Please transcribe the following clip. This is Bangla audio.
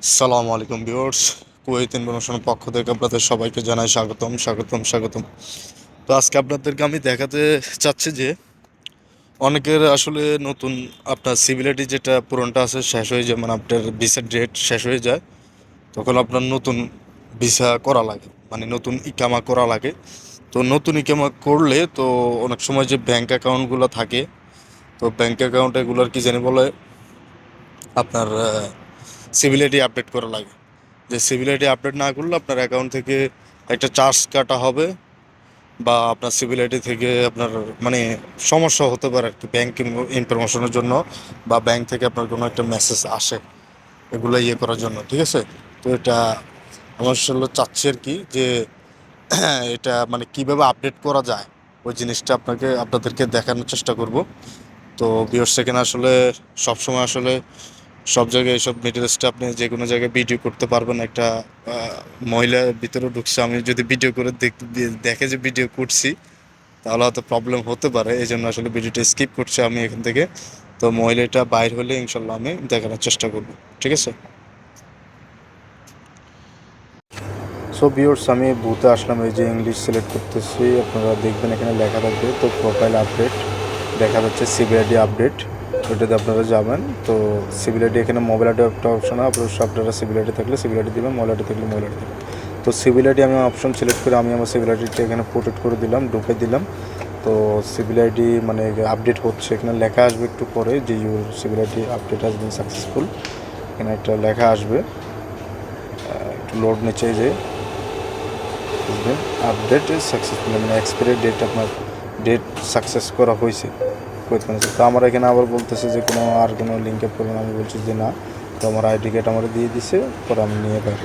আসসালামু আলাইকুম ভিউয়ার্স। কুয়েত ইনফরমেশনের পক্ষ থেকে আপনাদের সবাইকে জানাই স্বাগতম। তো আজকে আপনাদেরকে আমি দেখাতে চাচ্ছি যে অনেকের আসলে নতুন আপনার সিভিলিটি যেটা পুরনটা আছে শেষ হয়ে যায়, মানে আপনার ভিসার ডেট শেষ হয়ে যায়, তখন আপনার নতুন ভিসা করা লাগে, মানে নতুন ইকামা করা লাগে। তো নতুন ইকামা করলে তো অনেক সময় যে ব্যাংক অ্যাকাউন্টগুলো থাকে, তো ব্যাংক অ্যাকাউন্ট এগুলোর কি জানি বলে আপনার সিভিলিটি আপডেট করা লাগে। যে সিভিলিটি আপডেট না করলে আপনার অ্যাকাউন্ট থেকে একটা চার্জ কাটা হবে, বা আপনার সিভিলিটি থেকে আপনার মানে সমস্যা হতে পারে আর কি, ব্যাংক ইনফরমেশনের জন্য, বা ব্যাংক থেকে আপনার কোনো একটা মেসেজ আসে এগুলো করার জন্য, ঠিক আছে। তো এটা আমার আসলে চাচ্ছি আর কি যে এটা মানে কিভাবে আপডেট করা যায় ওই জিনিসটা আপনাদেরকে দেখানোর চেষ্টা করব। তো ভিউয়ার্স, সেখানে আসলে সবসময় আসলে সব জায়গায় এইসব ডিটেলসটা আপনি যে কোনো জায়গায় ভিডিও করতে পারবেন। একটা মহিলার ভিতরে ঢুকছে, আমি যদি ভিডিও করে দেখে যে ভিডিও করছি, তাহলে হয়তো প্রবলেম হতে পারে, এই জন্য আসলে ভিডিওটা স্কিপ করছি আমি এখান থেকে। তো মহিলাটা বাইর হলে ইনশাল্লাহ আমি দেখানোর চেষ্টা করব, ঠিক আছে। সো ভিউয়ার্স, আমি বুথে আসলাম, এই যে ইংলিশ সিলেক্ট করতেছি, আপনারা দেখবেন এখানে লেখা থাকবে তো প্রোফাইল আপডেট দেখা যাচ্ছে, সিভিআইডি আপডেট, ওইটাতে আপনারা যাবেন। তো সিভিলিটি এখানে মোবাইল আইডি একটা অপশন, আপনারা সিভিলিটি থাকলে সিভিলিটি দেবেন, মোবাইল আইডি থাকলে মোবাইল আইডি দেবেন। তো সিভিলিটি আমি অপশন সিলেক্ট করে আমি আমার সিভিল আইডিটা এখানে প্রোটেক্ট করে দিলাম, ঢুকে দিলাম। তো সিভিল আইডি মানে আপডেট হচ্ছে, এখানে লেখা আসবে একটু পরে যে your civil ID update has been successful, এখানে একটা লেখা আসবে, একটু লোড নিচে যে আপডেট ইজ সাকসেসফুল, মানে এক্সপায়ারি ডেট আপনার ডেট সাকসেস করা হয়েছে। তো আমার এখানে আবার বলতেছে যে কোনো লিঙ্ক আপ করবেন, আমি বলছি যে না। তো আমার আইডি কার্ড আমার দিয়ে দিছে, পরে আমি নিয়ে পাই।